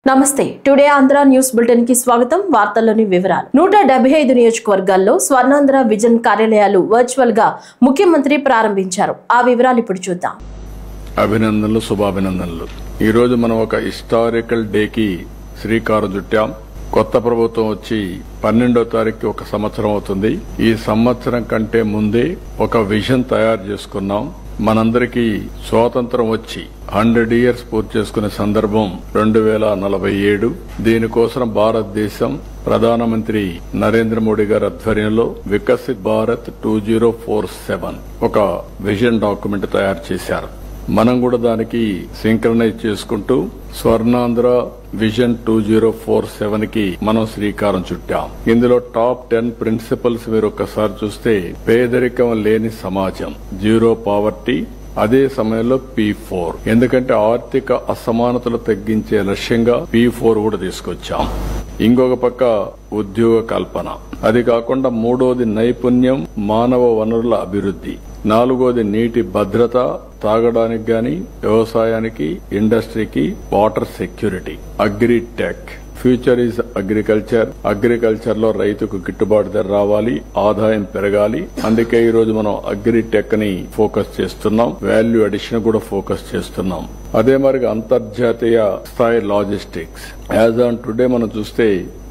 నమస్తే today Andhra news bulletin కి స్వాగతం. వార్తల్లోని వివరాలు. 175 నియోజకవర్గాల్లో స్వర్ణాంధ్ర విజన్ కార్యాలయాలు వర్చువల్ గా ముఖ్యమంత్రి ప్రారంభించారు. ఆ వివరాలు ఇప్పుడు చూద్దాం. అభినందనలు, శుభాభినందనలు. ఈ రోజు మనం ఒక హిస్టారికల్ డేకి శ్రీకారం చుట్టాం. కొత్త ప్రభుత్వం వచ్చి 12వ తారీఖు ఒక సంవత్సరం అవుతుంది. ఈ సంవత్సరం కంటే ముందే ఒక విజన్ తయారు చేసుకున్నాం. మనందరికీ స్వాతంత్రం వచ్చి 100 ఇయర్స్ పూర్తి చేసుకునే సందర్భం 2047. దీనికోసం భారతదేశం ప్రధానమంత్రి నరేంద్ర మోడీ గారి ఆధ్వర్యంలో వికసిత్ భారత్ 2047 ఒక విజన్ డాక్యుమెంట్ తయారు చేశారు. మనం కూడా దానికి సింక్రనైజ్ చేసుకుంటూ స్వర్ణాంధ్ర విజన్ 2047 కి మనం శ్రీకారం చుట్టాం. ఇందులో టాప్ 10 ప్రిన్సిపల్స్ మీరు ఒక్కసారి చూస్తే, పేదరికం లేని సమాజం, జీరో పావర్టీ, అదే సమయంలో P4, ఎందుకంటే ఆర్థిక అసమానతలు తగ్గించే లక్ష్యంగా P4 కూడా తీసుకొచ్చాం. ఇంకొక పక్క ఉద్యోగ కల్పన, అది కాకుండా మూడోది నైపుణ్యం, మానవ వనరుల అభివృద్ధి, నాలుగోది నీటి భద్రత, తాగడానికి గాని, వ్యవసాయానికి, ఇండస్ట్రీకి, water security, agritech, future is agriculture. Agriculture లో రైతుకు గిట్టుబాటు ధర రావాలి, ఆదాయం పెరగాలి. అందుకే ఈ రోజు మనం అగ్రిటెక్ ని ఫోకస్ చేస్తున్నాం, వాల్యూ అడిషన్ కూడా ఫోకస్ చేస్తున్నాం. అదే మరి అంతర్జాతీయ స్థాయి లాజిస్టిక్స్. యాజ్ ఆన్ టుడే మనం చూస్తే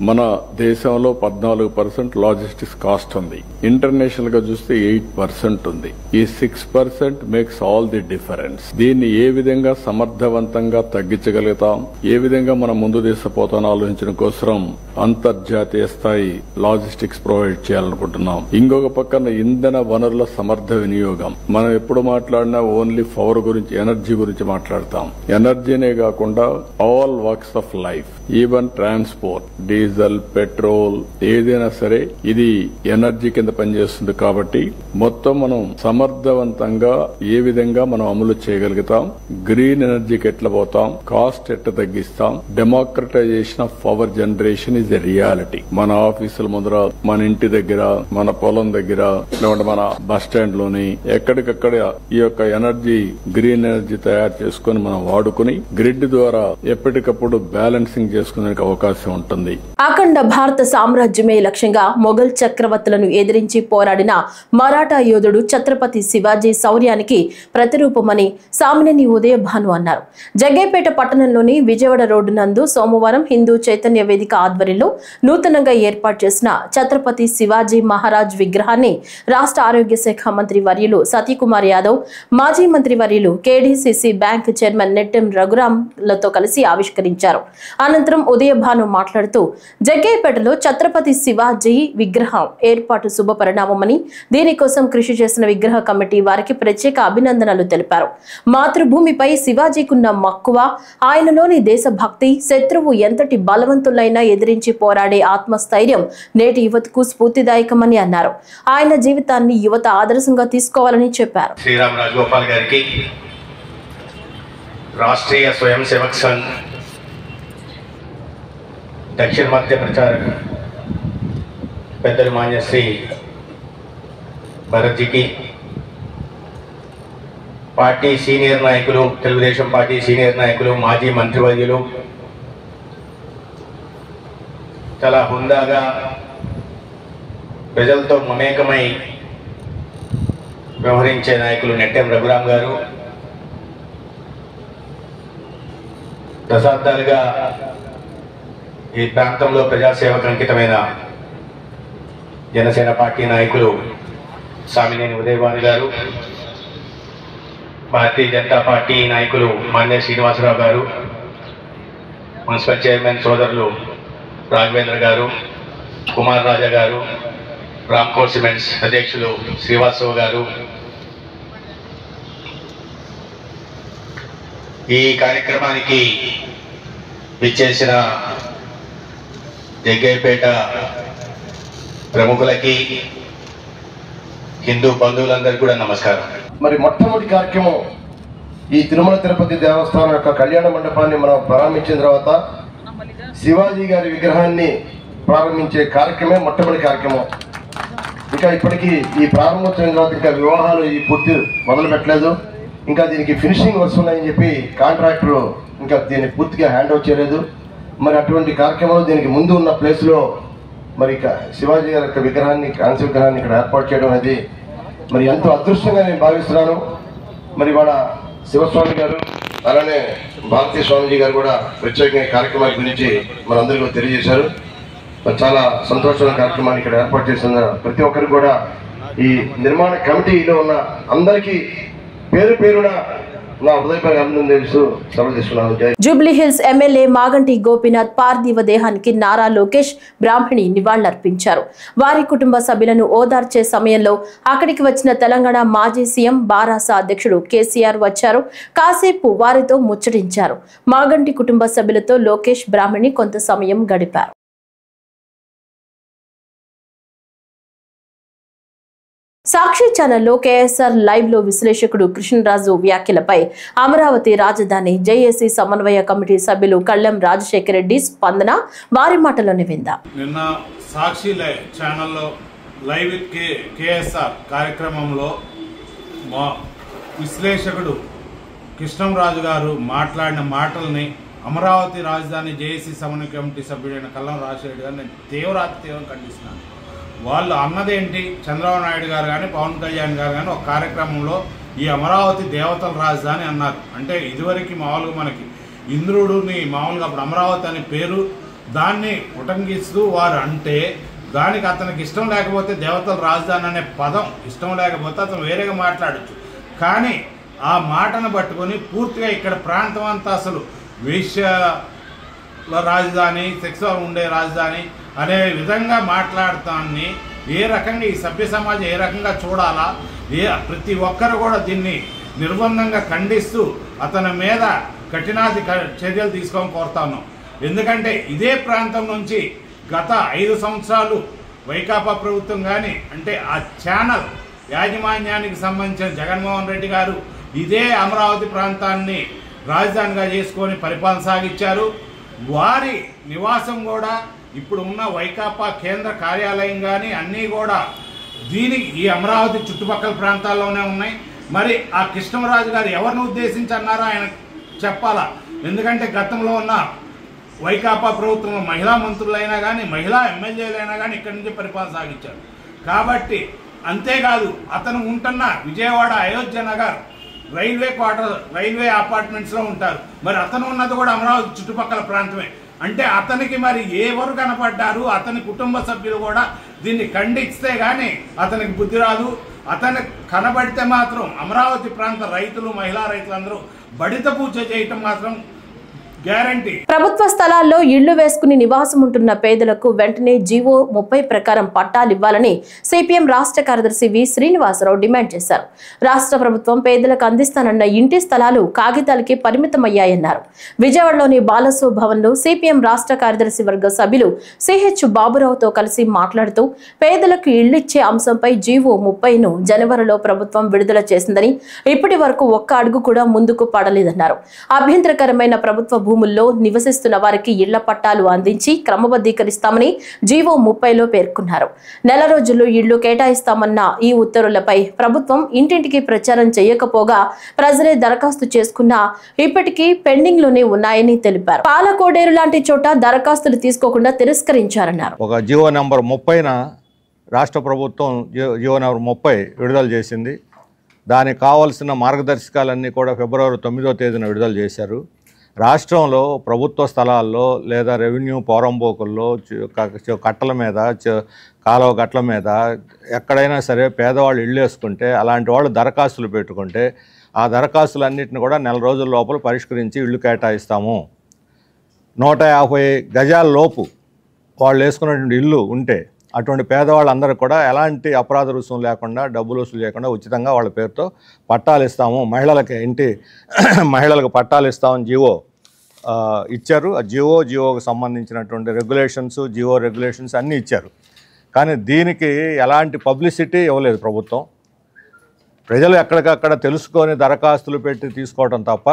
మన దేశంలో 14% లాజిస్టిక్స్ కాస్ట్ ఉంది. ఇంటర్నేషనల్ గా చూస్తే 8% ఉంది. ఈ 6% మేక్స్ ఆల్ ది డిఫరెన్స్. దీన్ని ఏ విధంగా సమర్థవంతంగా తగ్గించగలుగుతాం, ఏ విధంగా మనం ముందు తీసుకుపోతాం ఆలోచించడం కోసం అంతర్జాతీయ స్థాయి లాజిస్టిక్స్ ప్రొవైడ్ చేయాలనుకుంటున్నాం. ఇంకొక పక్కన ఇంధన వనరుల సమర్థ వినియోగం. మనం ఎప్పుడు మాట్లాడినా ఓన్లీ పవర్ గురించి, ఎనర్జీ గురించి మాట్లాడతాం. ఎనర్జీనే కాకుండా all works of life, even transport, diesel, petrol, ఏదైనా సరే ఇది ఎనర్జీ కింద పనిచేస్తుంది. కాబట్టి మొత్తం మనం సమర్థవంతంగా ఏ విధంగా మనం అమలు చేయగలుగుతాం, గ్రీన్ ఎనర్జీకి ఎట్లా పోతాం, కాస్ట్ ఎట్లా తగ్గిస్తాం, democratisation of power generation is a reality. మన ఆఫీసుల ముందర, మన ఇంటి దగ్గర, మన పొలం దగ్గర, లేకుంటే మన బస్ స్టాండ్ లోని ఎక్కడికక్కడ ఈ యొక్క ఎనర్జీ, గ్రీన్ ఎనర్జీ తయారు చేసుకుని మనం వాడుకుని గ్రిడ్ ద్వారా ఎప్పటికప్పుడు బ్యాలెన్సింగ్ చేసుకునే అవకాశం ఉంటుంది. అఖండ భారత సామ్రాజ్యమే లక్ష్యంగా మొఘల్ చక్రవర్తులను ఎదిరించి పోరాడిన మరాఠా యోధుడు ఛత్రపతి శివాజీ శౌర్యానికి ప్రతిరూపమని సామినేని ఉదయభాను అన్నారు. జగ్గైపేట పట్టణంలోని విజయవాడ రోడ్డు నందు సోమవారం హిందూ చైతన్య వేదిక ఆధ్వర్యంలో నూతనంగా ఏర్పాటు చేసిన ఛత్రపతి శివాజీ మహారాజ్ విగ్రహాన్ని రాష్ట్ర ఆరోగ్య శాఖ మంత్రి వర్యులు సత్యకుమార్ యాదవ్, మాజీ మంత్రి వర్యులు కేడీసీసీ బ్యాంక్ చైర్మన్ నెట్టెం రఘురాంలతో కలిసి ఆవిష్కరించారు. అనంతరం ఉదయభాను మాట్లాడుతూ, జగ్గైపేటలో ఛత్రపతి శివాజీ విగ్రహం ఏర్పాటు శుభ పరిణామమని, దీనికోసం కృషి చేసిన విగ్రహ కమిటీ వారికి ప్రత్యేక అభినందనలు తెలిపారు. మాతృభూమిపై శివాజీకున్న మక్కువ, ఆయనలోని దేశభక్తి, శత్రువు ఎంతటి బలవంతులైనా ఎదిరించి పోరాడే ఆత్మస్థైర్యం నేటి యువతకు స్ఫూర్తిదాయకమని అన్నారు. ఆయన జీవితాన్ని యువత ఆదర్శంగా తీసుకోవాలని చెప్పారు. శ్రీరామ్ రాజగోపాల్ గారికి, రాష్ట్రీయ స్వయం సేవక్ సంఘ్ దక్షిణ మధ్య ప్రచారక పెద్దలు మాన్యశ్రీ భరత్జీకి, పార్టీ సీనియర్ నాయకులు, తెలుగుదేశం పార్టీ సీనియర్ నాయకులు, మాజీ మంత్రివర్యులు, చాలా హుందాగా ప్రజలతో మమేకమై వ్యవహరించే నాయకులు నెట్టెం రఘురాం గారు, దశాబ్దాలుగా ఈ ప్రాంతంలో ప్రజాసేవకు అంకితమైన జనసేన పార్టీ నాయకులు సామినేని ఉదయభాను గారు, భారతీయ జనతా పార్టీ నాయకులు మాన్య శ్రీనివాసరావు గారు, మున్సిపల్ చైర్మన్ సోదరులు రాఘవేంద్ర గారు, కుమార్ రాజా గారు, రామ్కోర్ సిమెంట్స్ అధ్యక్షులు శ్రీవాసవ్ గారు, ఈ కార్యక్రమానికి విచ్చేసిన జగ్గైపేట ప్రముఖులకి, హిందూ బంధువులందరికీ కూడా నమస్కారం. మరి మొట్టమొదటి కార్యక్రమం ఈ తిరుమల తిరుపతి దేవస్థానం యొక్క కళ్యాణ మండపాన్ని మనం ప్రారంభించిన తర్వాత శివాజీ గారి విగ్రహాన్ని ప్రారంభించే కార్యక్రమే మొట్టమొదటి కార్యక్రమం. ఇంకా ఇప్పటికీ ఈ ప్రారంభోత్సవం తర్వాత ఇంకా వివాహాలు ఈ పూర్తి మొదలు పెట్టలేదు. ఇంకా దీనికి ఫినిషింగ్ వర్క్స్ ఉన్నాయని చెప్పి కాంట్రాక్టర్ ఇంకా దీన్ని పూర్తిగా హ్యాండ్ ఓవర్ చేయలేదు. మరి అటువంటి కార్యక్రమంలో దీనికి ముందు ఉన్న ప్లేస్లో మరి శివాజీ గారి యొక్క విగ్రహాన్ని, కాంస్య విగ్రహాన్ని ఇక్కడ ఏర్పాటు చేయడం అనేది మరి ఎంతో అదృష్టంగా నేను భావిస్తున్నాను. మరి వాళ్ళ శివస్వామి గారు అలానే భారతీయ స్వామిజీ గారు కూడా ప్రత్యేకంగా ఈ కార్యక్రమాల గురించి మనందరికీ తెలియజేశారు. మరి చాలా సంతోషమైన కార్యక్రమాన్ని ఇక్కడ ఏర్పాటు చేసిన ప్రతి ఒక్కరు కూడా ఈ నిర్మాణ కమిటీలో ఉన్న అందరికీ పేరు పేరున నా హృదయపూర్వక అభినందనలు తెలుస్తూ సెలవు తీసుకున్నాను. జూబ్లీహిల్స్ ఎమ్మెల్యే మాగంటి గోపీనాథ్ పార్థివ దేహానికి నారా లోకేష్ బ్రాహ్మణి నివాళులర్పించారు. వారి కుటుంబ సభ్యులను ఓదార్చే సమయంలో అక్కడికి వచ్చిన తెలంగాణ మాజీ సీఎం బారాస అధ్యక్షుడు కేసీఆర్ వచ్చారు. కాసేపు వారితో ముచ్చటించారు. మాగంటి కుటుంబ సభ్యులతో లోకేష్ బ్రాహ్మణి కొంత సమయం గడిపారు. సాక్షి ఛానల్లో కేఎస్ఆర్ లైవ్ లో విశ్లేషకుడు కృష్ణరాజు వ్యాఖ్యలపై అమరావతి రాజధాని జేఏసీ సమన్వయ కమిటీ సభ్యులు కళ్లెం రాజశేఖర రెడ్డి స్పందన వారి మాటలోనే విందాం. నిన్న సాక్షి ఛానల్లో లైవ్ కేఎస్ఆర్ కార్యక్రమంలో మా విశ్లేషకుడు కృష్ణరాజు గారు మాట్లాడిన మాటల్ని అమరావతి రాజధాని జేఏసీ సమన్వయ కమిటీ సభ్యుడైన కళ్లెం రాజశేఖర గారు నేను తీవ్రంగా ఖండిస్తున్నాను. వాళ్ళు అన్నదేంటి, చంద్రబాబు నాయుడు గారు కానీ పవన్ కళ్యాణ్ గారు కానీ ఒక కార్యక్రమంలో ఈ అమరావతి దేవతల రాజధాని అన్నారు. అంటే ఇదివరకు మామూలుగా మనకి ఇంద్రుడిని మామూలుగా అప్పుడు అమరావతి అనే పేరు దాన్ని ఉటంకిస్తూ వారు అంటే దానికి అతనికి ఇష్టం లేకపోతే దేవతల రాజధాని అనే పదం ఇష్టం లేకపోతే అతను వేరేగా మాట్లాడచ్చు. కానీ ఆ మాటను పట్టుకొని పూర్తిగా ఇక్కడ ప్రాంతం అంతా అసలు వేశ్యల రాజధాని, సెక్స్ ఉండే రాజధాని అనే విధంగా మాట్లాడతాన్ని ఏ రకంగా ఈ సభ్య సమాజం ఏ రకంగా చూడాలా, ప్రతి ఒక్కరు కూడా దీన్ని నిర్బంధంగా ఖండిస్తూ అతని మీద కఠినాది చర్యలు తీసుకోవాలని కోరుతా ఉన్నాం. ఎందుకంటే ఇదే ప్రాంతం నుంచి గత 5 సంవత్సరాలు వైకాపా ప్రభుత్వం కానీ అంటే ఆ ఛానల్ యాజమాన్యానికి సంబంధించిన జగన్మోహన్ రెడ్డి గారు ఇదే అమరావతి ప్రాంతాన్ని రాజధానిగా చేసుకొని పరిపాలన సాగించారు. వారి నివాసం కూడా ఇప్పుడు ఉన్న వైకాపా కేంద్ర కార్యాలయం కానీ అన్నీ కూడా దీనికి ఈ అమరావతి చుట్టుపక్కల ప్రాంతాల్లోనే ఉన్నాయి. మరి ఆ కృష్ణరాజు గారు ఎవరిని ఉద్దేశించి అన్నారో ఆయన చెప్పాలా. ఎందుకంటే గతంలో ఉన్న వైకాపా ప్రభుత్వంలో మహిళా మంత్రులైనా కానీ మహిళా ఎమ్మెల్యేలైనా కానీ ఇక్కడి నుంచి పరిపాలన సాగించారు. కాబట్టి అంతేకాదు అతను ఉంటున్న విజయవాడ అయోధ్య నగర్ రైల్వే అపార్ట్మెంట్స్లో ఉంటారు. మరి అతను ఉన్నది కూడా అమరావతి చుట్టుపక్కల ప్రాంతమే. అంటే అతనికి మరి ఎవరు కనపడ్డారు, అతని కుటుంబ సభ్యులు కూడా దీన్ని ఖండిస్తే కానీ అతనికి బుద్ధి రాదు. అతను కనబడితే మాత్రం అమరావతి ప్రాంత రైతులు, మహిళా రైతులందరూ బడిత పూజ చేయటం మాత్రం గ్యారంటీ. ప్రభుత్వ స్థలాల్లో ఇళ్లు వేసుకుని నివాసం ఉంటున్న పేదలకు వెంటనే జీవో 30 ప్రకారం పట్టాలు ఇవ్వాలని సిపిఎం రాష్ట్ర కార్యదర్శి వి శ్రీనివాసరావు డిమాండ్ చేశారు. రాష్ట్ర ప్రభుత్వం పేదలకు అందిస్తానన్న ఇంటి స్థలాలు కాగితాలకి పరిమితమయ్యాయన్నారు. విజయవాడలోని బాలసో భవన్ లో సిపిఎం రాష్ట్ర కార్యదర్శి వర్గ సభ్యులు సిహెచ్ బాబురావుతో కలిసి మాట్లాడుతూ పేదలకు ఇళ్లిచ్చే అంశంపై జీవో 30ను జనవరిలో ప్రభుత్వం విడుదల చేసిందని ఇప్పటి వరకు ఒక్క అడుగు కూడా ముందుకు పడలేదన్నారు. అభ్యంతరకరమైన ప్రభుత్వ భూముల్లో నివసిస్తున్న వారికి ఇళ్ల పట్టాలు అందించి క్రమబద్ధీకరిస్తామని జీవో 30లో పేర్కొన్నారు. నెల రోజుల్లో ఇళ్లు కేటాయిస్తామన్న ఈ ఉత్తర్వులపై ప్రభుత్వం ఇంటింటికి ప్రచారం చేయకపోగా ప్రజలే దరఖాస్తు చేసుకున్నా ఇప్పటికీ పెండింగ్ లోనే ఉన్నాయని తెలిపారు. పాలకోడేరు లాంటి చోట దరఖాస్తులు తీసుకోకుండా తిరస్కరించారన్నారు. ఒక జీవో నంబర్ 30న రాష్ట్ర ప్రభుత్వం జీవో నంబర్ 30 విడుదల చేసింది. దానికి కావాల్సిన మార్గదర్శకాలన్నీ కూడా ఫిబ్రవరి 9వ తేదీన విడుదల చేశారు. రాష్ట్రంలో ప్రభుత్వ స్థలాల్లో లేదా రెవెన్యూ పోరంబోకుల్లో కట్టల మీద కాలువ గట్ల మీద ఎక్కడైనా సరే పేదవాళ్ళు ఇళ్ళు వేసుకుంటే అలాంటి వాళ్ళు దరఖాస్తులు పెట్టుకుంటే ఆ దరఖాస్తులన్నింటిని కూడా నెల రోజుల లోపల పరిష్కరించి ఇళ్ళు కేటాయిస్తాము. 150 గజాల లోపు వాళ్ళు వేసుకున్నటువంటి ఇల్లు ఉంటే అటువంటి పేదవాళ్ళందరూ కూడా ఎలాంటి అపరాధ రుసుము లేకుండా డబ్బులు వసూలు చేయకుండా ఉచితంగా వాళ్ళ పేరుతో పట్టాలు ఇస్తాము, మహిళలకు పట్టాలు ఇస్తామని జీవో ఇచ్చారు. ఆ జీవోకి సంబంధించినటువంటి రెగ్యులేషన్స్ అన్నీ ఇచ్చారు. కానీ దీనికి ఎలాంటి పబ్లిసిటీ ఇవ్వలేదు ప్రభుత్వం. ప్రజలు ఎక్కడికక్కడ తెలుసుకొని దరఖాస్తులు పెట్టి తీసుకోవడం తప్ప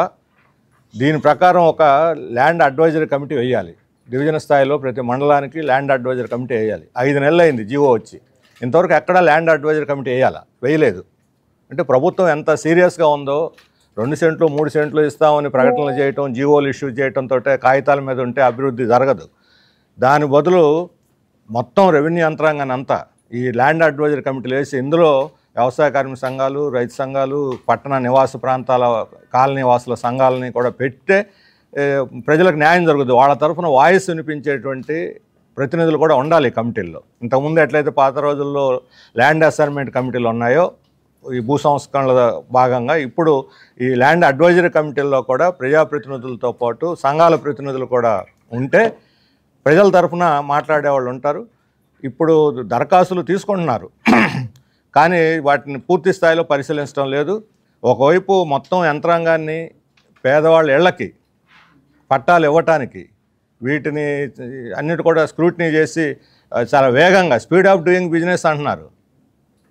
దీని ప్రకారం ఒక ల్యాండ్ అడ్వైజరీ కమిటీ వేయాలి. డివిజన్ స్థాయిలో ప్రతి మండలానికి ల్యాండ్ అడ్వైజరీ కమిటీ వేయాలి. 5 నెలలు అయింది జీవో వచ్చి, ఇంతవరకు ఎక్కడా ల్యాండ్ అడ్వైజరీ కమిటీ వేయలేదు. అంటే ప్రభుత్వం ఎంత సీరియస్గా ఉందో 2 సెంట్లు 3 సెంట్లు ఇస్తామని ప్రకటనలు చేయటం, జీవోలు ఇష్యూ చేయటంతో కాగితాల మీద ఉంటే అభివృద్ధి జరగదు. దాని బదులు మొత్తం రెవెన్యూ యంత్రాంగాన్ని అంతా ఈ ల్యాండ్ అడ్వైజరీ కమిటీలు వేసి ఇందులో వ్యవసాయ కార్మిక సంఘాలు, రైతు సంఘాలు, పట్టణ నివాస ప్రాంతాల కాలనీ వాసుల సంఘాలని కూడా పెడితే ప్రజలకు న్యాయం జరుగుతుంది. వాళ్ళ తరఫున వాయిస్ వినిపించేటువంటి ప్రతినిధులు కూడా ఉండాలి కమిటీల్లో. ఇంతకుముందు ఎట్లయితే పాత రోజుల్లో ల్యాండ్ అసైన్మెంట్ కమిటీలు ఉన్నాయో ఈ భూ సంస్కరణల భాగంగా ఇప్పుడు ఈ ల్యాండ్ అడ్వైజరీ కమిటీల్లో కూడా ప్రజాప్రతినిధులతో పాటు సంఘాల ప్రతినిధులు కూడా ఉంటే ప్రజల తరఫున మాట్లాడేవాళ్ళు ఉంటారు. ఇప్పుడు దరఖాస్తులు తీసుకుంటున్నారు కానీ వాటిని పూర్తి స్థాయిలో పరిశీలించడం లేదు. ఒకవైపు మొత్తం యంత్రాంగాన్ని పేదవాళ్ళ ఇళ్లకి పట్టాలు ఇవ్వటానికి వీటిని అన్నిటి కూడా స్క్రూటినీ చేసి చాలా వేగంగా స్పీడ్ ఆఫ్ డూయింగ్ బిజినెస్ అంటున్నారు.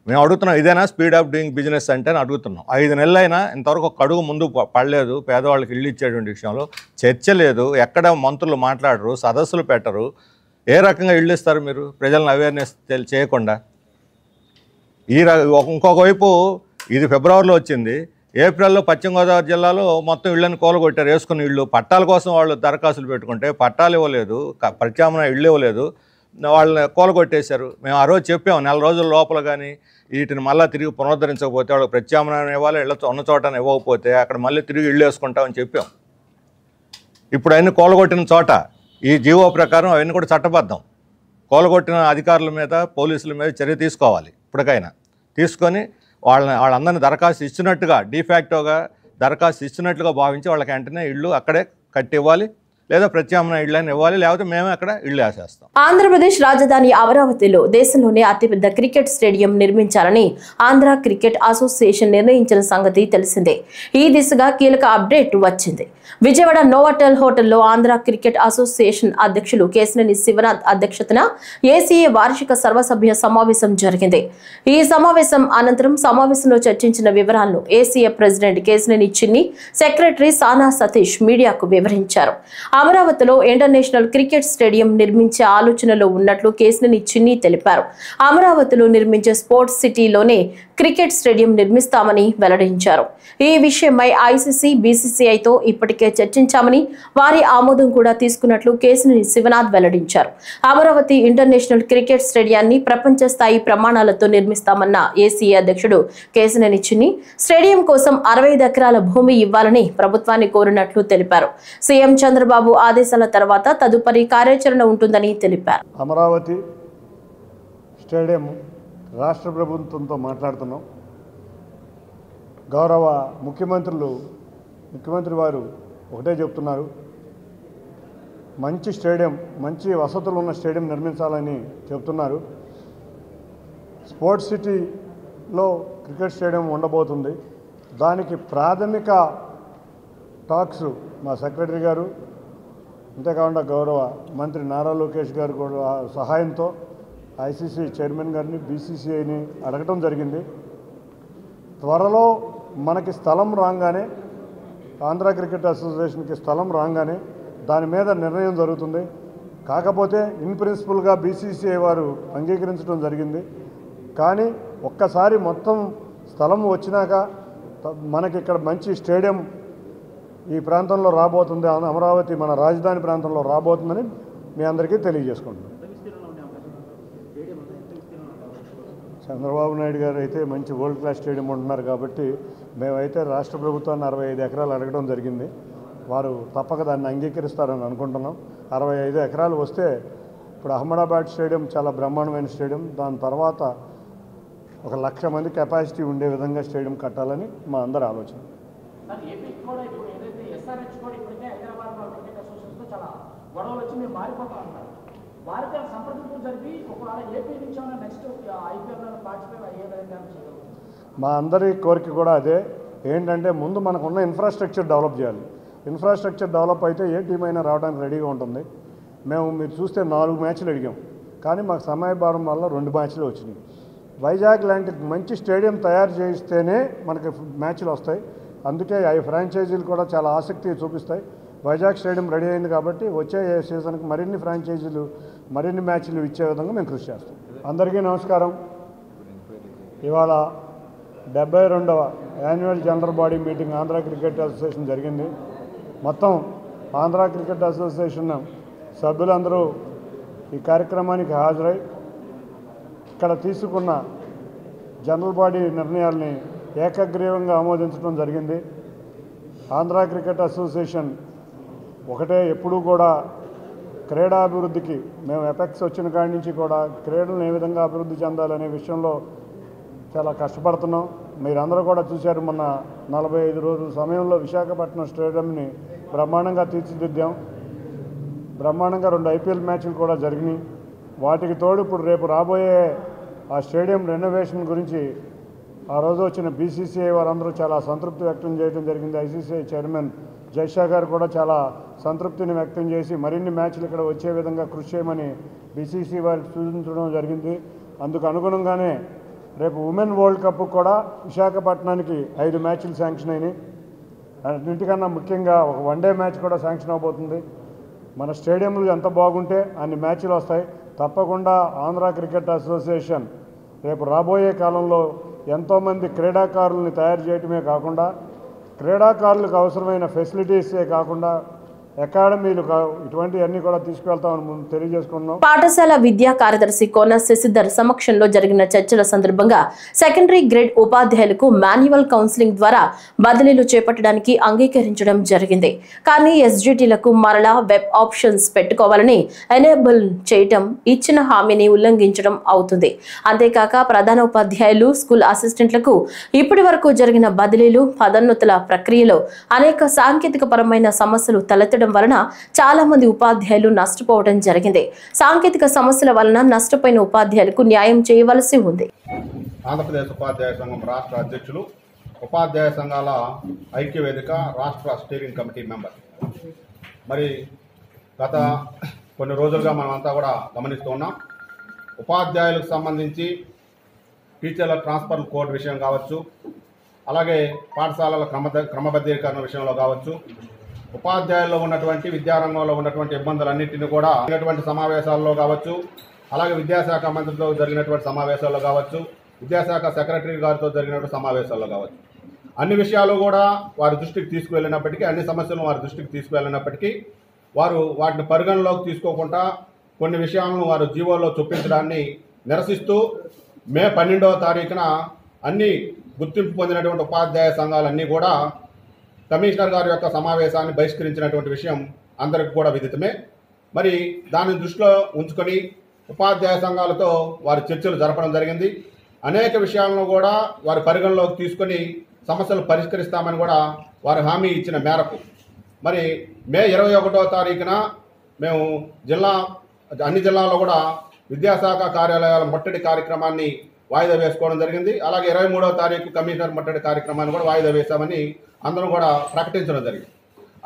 మేము అడుగుతున్నాం, ఇదేనా స్పీడ్ ఆఫ్ డూయింగ్ బిజినెస్ అంటే అని అడుగుతున్నాం. 5 నెలలైనా ఇంతవరకు ఒక అడుగు ముందు పడలేదు. పేదవాళ్ళకి ఇళ్ళు ఇచ్చేటువంటి విషయంలో చర్చ లేదు. ఎక్కడ మంత్రులు మాట్లాడరు, సదస్సులు పెట్టరు. ఏ రకంగా ఇళ్ళు ఇస్తారు మీరు ప్రజలను అవేర్నెస్ చేయకుండా? ఇంకొక వైపు ఇది ఫిబ్రవరిలో వచ్చింది, ఏప్రిల్లో పశ్చిమ గోదావరి జిల్లాలో మొత్తం ఇళ్ళని కూలగొట్టారు. వేసుకున్న ఇళ్ళు పట్టాల కోసం వాళ్ళు దరఖాస్తులు పెట్టుకుంటే పట్టాలు ఇవ్వలేదు, ప్రత్యామ్నాయ ఇళ్ళు ఇవ్వలేదు, వాళ్ళని కూలగొట్టేశారు. మేము ఆ రోజు చెప్పాము, 4 రోజుల లోపల కానీ వీటిని మళ్ళీ తిరిగి పునరుద్ధరించకపోతే వాళ్ళకి ప్రత్యామ్నాయం ఇవ్వాలి, ఇళ్ళ ఉన్న చోటని ఇవ్వకపోతే అక్కడ మళ్ళీ తిరిగి ఇళ్ళు వేసుకుంటామని చెప్పాం. ఇప్పుడు అవన్నీ కూలగొట్టిన చోట ఈ జీవో ప్రకారం అవన్నీ కూడా చట్టబద్ధం. కూలగొట్టిన అధికారుల మీద, పోలీసుల మీద చర్య తీసుకోవాలి. ఇప్పటికైనా తీసుకొని వాళ్ళందరినీ దరఖాస్తు ఇచ్చినట్టుగా డిఫాక్టోగా దరఖాస్తు ఇచ్చినట్లుగా భావించి వాళ్ళకి వెంటనే ఇళ్ళు అక్కడే కట్టి ఇవ్వాలి, లేదా ప్రత్యామ్నాయ ఇళ్ళని ఇవ్వాలి, లేకపోతే మేమే అక్కడ ఇళ్ళు వేసేస్తాం. ఆంధ్రప్రదేశ్ రాజధాని అమరావతిలో దేశంలోనే అతిపెద్ద క్రికెట్ స్టేడియం నిర్మించాలని ఆంధ్ర క్రికెట్ అసోసియేషన్ నిర్ణయించిన సంగతి తెలిసిందే. ఈ దిశగా కీలక అప్డేట్ వచ్చింది. విజయవాడ నోవాటెల్ హోటల్లో ఆంధ్ర క్రికెట్ అసోసియేషన్ అధ్యక్షులు కేశినేని శివనాథ్ అధ్యక్షతన ఏసీఏ వార్షిక సర్వసభ్య సమావేశం జరిగింది. ఈ సమావేశం అనంతరం సమావేశంలో చర్చించిన వివరాలను ఏసీఏ ప్రెసిడెంట్ కేశినేని చిన్ని, సెక్రటరీ సానా సతీష్ మీడియాకు వివరించారు. అమరావతిలో ఇంటర్నేషనల్ క్రికెట్ స్టేడియం నిర్మించే ఆలోచనలో ఉన్నట్లు కేశినేని చిన్ని తెలిపారు. అమరావతిలో నిర్మించే స్పోర్ట్స్ సిటీలోనే క్రికెట్ స్టేడియం నిర్మిస్తామని వెల్లడించారు. ఈ విషయమై ఐసీసీ, బీసీసీఐతో ఇప్పటికే చర్చించామని, వారి ఆమోదం కూడా తీసుకున్నట్లు కేశినేని శివనాథ్ వెల్లడించారు. అమరావతి ఇంటర్నేషనల్ క్రికెట్ స్టేడియాన్ని ప్రపంచ స్థాయి ప్రమాణాలతో నిర్మిస్తామన్న ఏసీఏ అధ్యక్షుడు కేశినేని చిన్ని స్టేడియం కోసం 65 ఎకరాల భూమి ఇవ్వాలని ప్రభుత్వాన్ని కోరినట్లు తెలిపారు. సీఎం చంద్రబాబు ఆదేశాల తర్వాత తదుపరి కార్యాచరణ ఉంటుందని తెలిపారు. అమరావతి స్టేడియం రాష్ట్ర ప్రభుత్వంతో మాట్లాడుతున్నాం. గౌరవ ముఖ్యమంత్రి వారు ఒకటే చెప్తున్నారు, మంచి స్టేడియం, మంచి వసతులు ఉన్న స్టేడియం నిర్మించాలని చెప్తున్నారు. స్పోర్ట్స్ సిటీలో క్రికెట్ స్టేడియం ఉండబోతుంది. దానికి ప్రాథమిక టాక్స్ మా సెక్రటరీ గారు, అంతేకాకుండా గౌరవ మంత్రి నారా లోకేష్ గారు కూడా సహాయంతో ఐసీసీ చైర్మన్ గారిని, బీసీసీఐని అడగటం జరిగింది. త్వరలో మనకి స్థలం రాగానే, ఆంధ్ర క్రికెట్ అసోసియేషన్కి స్థలం రాగానే దాని మీద నిర్ణయం జరుగుతుంది. కాకపోతే ఇన్ ప్రిన్సిపల్గా బీసీసీఐ వారు అంగీకరించడం జరిగింది. కానీ ఒక్కసారి మొత్తం స్థలం వచ్చినాక మనకి ఇక్కడ మంచి స్టేడియం ఈ ప్రాంతంలో రాబోతుంది, అమరావతి మన రాజధాని ప్రాంతంలో రాబోతుందని మీ అందరికీ తెలియజేసుకుంటున్నాం. చంద్రబాబు నాయుడు గారు అయితే మంచి వరల్డ్ క్లాస్ స్టేడియం ఉంటున్నారు కాబట్టి మేమైతే రాష్ట్ర ప్రభుత్వాన్ని 65 ఎకరాలు అడగడం జరిగింది. వారు తప్పక దాన్ని అంగీకరిస్తారని అనుకుంటున్నాం. 65 ఎకరాలు వస్తే ఇప్పుడు అహ్మదాబాద్ స్టేడియం చాలా బ్రహ్మాండమైన స్టేడియం. దాని తర్వాత 1,00,000 మంది కెపాసిటీ ఉండే విధంగా స్టేడియం కట్టాలని మా అందరి ఆలోచన. మా అందరి కోరిక కూడా అదే. ఏంటంటే ముందు మనకున్న ఇన్ఫ్రాస్ట్రక్చర్ డెవలప్ చేయాలి. ఇన్ఫ్రాస్ట్రక్చర్ డెవలప్ అయితే ఏ టీం అయినా రావడానికి రెడీగా ఉంటుంది. మీరు చూస్తే 4 మ్యాచ్లు అడిగాం, కానీ మాకు సమయభారం వల్ల 2 మ్యాచ్లు వచ్చినాయి. వైజాగ్ లాంటి మంచి స్టేడియం తయారు చేయిస్తేనే మనకి మ్యాచ్లు వస్తాయి. అందుకే ఈ ఫ్రాంచైజీలు కూడా చాలా ఆసక్తి చూపిస్తాయి. వైజాగ్ స్టేడియం రెడీ అయింది కాబట్టి వచ్చే సీజన్కి మరిన్ని ఫ్రాంచైజీలు, మరిన్ని మ్యాచ్లు ఇచ్చే విధంగా మేము కృషి చేస్తాం. అందరికీ నమస్కారం. ఇవాళ 72వ annual general body meeting Andhra cricket association జరిగింది. మొత్తం ఆంధ్ర క్రికెట్ అసోసియేషన్ సభ్యులందరూ ఈ కార్యక్రమానికి హాజరై ఇక్కడ తీసుకున్న జనరల్ బాడీ నిర్ణయాల్ని ఏకగ్రీవంగా ఆమోదించడం జరిగింది. ఆంధ్ర క్రికెట్ అసోసియేషన్ ఒకటే ఎప్పుడూ కూడా క్రీడాభివృద్ధికి మేము ఎపెక్స్ వచ్చిన కాడి నుంచి కూడా క్రీడలను ఏ విధంగా అభివృద్ధి చెందాలనే విషయంలో చాలా కష్టపడుతున్నాం. మీరందరూ కూడా చూశారు, మొన్న 45 రోజుల సమయంలో విశాఖపట్నం స్టేడియంని బ్రహ్మాండంగా తీర్చిదిద్దాం. బ్రహ్మాండంగా 2 IPL మ్యాచ్లు కూడా జరిగినాయి. వాటికి తోడు ఇప్పుడు రేపు రాబోయే ఆ స్టేడియం రెనోవేషన్ గురించి ఆ రోజు వచ్చిన BCCI వారందరూ చాలా సంతృప్తి వ్యక్తం చేయడం జరిగింది. ICCI చైర్మన్ జైషా గారు కూడా చాలా సంతృప్తిని వ్యక్తం చేసి మరిన్ని మ్యాచ్లు ఇక్కడ వచ్చే విధంగా కృషి చేయమని BCCI వారికి సూచించడం జరిగింది. అందుకు అనుగుణంగానే రేపు ఉమెన్ వరల్డ్ కప్ కూడా విశాఖపట్నానికి 5 మ్యాచ్లు శాంక్షన్ అయినాయి. అన్నింటికన్నా ముఖ్యంగా ఒక వన్డే మ్యాచ్ కూడా శాంక్షన్ అవబోతుంది. మన స్టేడియంలు ఎంత బాగుంటే అన్ని మ్యాచ్లు వస్తాయి. తప్పకుండా ఆంధ్ర క్రికెట్ అసోసియేషన్ రేపు రాబోయే కాలంలో ఎంతోమంది క్రీడాకారుల్ని తయారు చేయడమే కాకుండా క్రీడాకారులకు అవసరమైన ఫెసిలిటీసే కాకుండా అకాడమీలు ఇటువంటివన్నీ కూడా తీసుకువెళ్తామని తెలియజేసుకున్నాం. పాఠశాల విద్యా కార్యదర్శి కోన శశిధర్ సమక్షంలో జరిగిన చర్చల సందర్భంగా సెకండరీ గ్రేడ్ ఉపాధ్యాయులకు మాన్యువల్ కౌన్సిలింగ్ ద్వారా బదిలీలు చేపట్టడానికి అంగీకరించడం జరిగింది. కానీ SGTలకు మరలా వెబ్ ఆప్షన్స్ పెట్టుకోవాలని ఎనేబుల్ చేయటం ఇచ్చిన హామీని ఉల్లంఘించడం అవుతుంది. అంతేకాక ప్రధాన ఉపాధ్యాయులు, స్కూల్ అసిస్టెంట్లకు ఇప్పటి వరకు జరిగిన బదిలీలు, పదోన్నతుల ప్రక్రియలో అనేక సాంకేతిక పరమైన సమస్యలు తలెత్తడం వలన చాలా మంది ఉపాధ్యాయులు నష్టపోవడం జరిగింది. సాంకేతిక సమస్యల వలన నష్టపోయిన ఉపాధ్యాయులకు న్యాయం చేయవలసి ఉంది. ఆంధ్రప్రదేశ్ ఉపాధ్యాయ సంఘం రాష్ట్ర అధ్యక్షులు, ఉపాధ్యాయ సంఘాల ఐక్యవేదిక రాష్ట్ర స్టీరింగ్ కమిటీ మెంబర్. మరి గత కొన్ని రోజులుగా మనమంతా కూడా గమనిస్తూ ఉన్నాం. ఉపాధ్యాయులకు సంబంధించి టీచర్ల ట్రాన్స్ఫర్ కోడ్ విషయం కావచ్చు, అలాగే పాఠశాలల క్రమబద్ధీకరణ విషయంలో కావచ్చు, ఉపాధ్యాయుల్లో ఉన్నటువంటి విద్యారంగంలో ఉన్నటువంటి ఇబ్బందులన్నింటినీ కూడా జరిగినటువంటి సమావేశాల్లో కావచ్చు, అలాగే విద్యాశాఖ మంత్రితో జరిగినటువంటి సమావేశాల్లో కావచ్చు, విద్యాశాఖ సెక్రటరీ గారితో జరిగినటువంటి సమావేశాల్లో కావచ్చు, అన్ని విషయాలు కూడా వారి దృష్టికి తీసుకువెళ్ళినప్పటికీ, అన్ని సమస్యలను వారి దృష్టికి తీసుకువెళ్ళినప్పటికీ వారు వాటిని పరిగణలోకి తీసుకోకుండా కొన్ని విషయాలను వారు జీవోలో చొప్పించడాన్ని నిరసిస్తూ మే 12వ తారీఖున అన్ని గుర్తింపు పొందినటువంటి ఉపాధ్యాయ సంఘాలన్నీ కూడా కమిషనర్ గారి యొక్క సమావేశాన్ని బహిష్కరించినటువంటి విషయం అందరికి కూడా విదితమే. మరి దానిని దృష్టిలో ఉంచుకొని ఉపాధ్యాయ సంఘాలతో వారి చర్చలు జరపడం జరిగింది. అనేక విషయాలను కూడా వారి పరిగణలోకి తీసుకొని సమస్యలు పరిష్కరిస్తామని కూడా వారు హామీ ఇచ్చిన మేరకు మరి మే 21వ తారీఖున మేము అన్ని జిల్లాల్లో కూడా విద్యాశాఖ కార్యాలయాల ముట్టడి కార్యక్రమాన్ని వాయిదా వేసుకోవడం జరిగింది. అలాగే 23వ తారీఖు కమిషనర్ ముట్టడి కార్యక్రమాన్ని కూడా వాయిదా వేశామని అందరం కూడా ప్రకటించడం జరిగింది.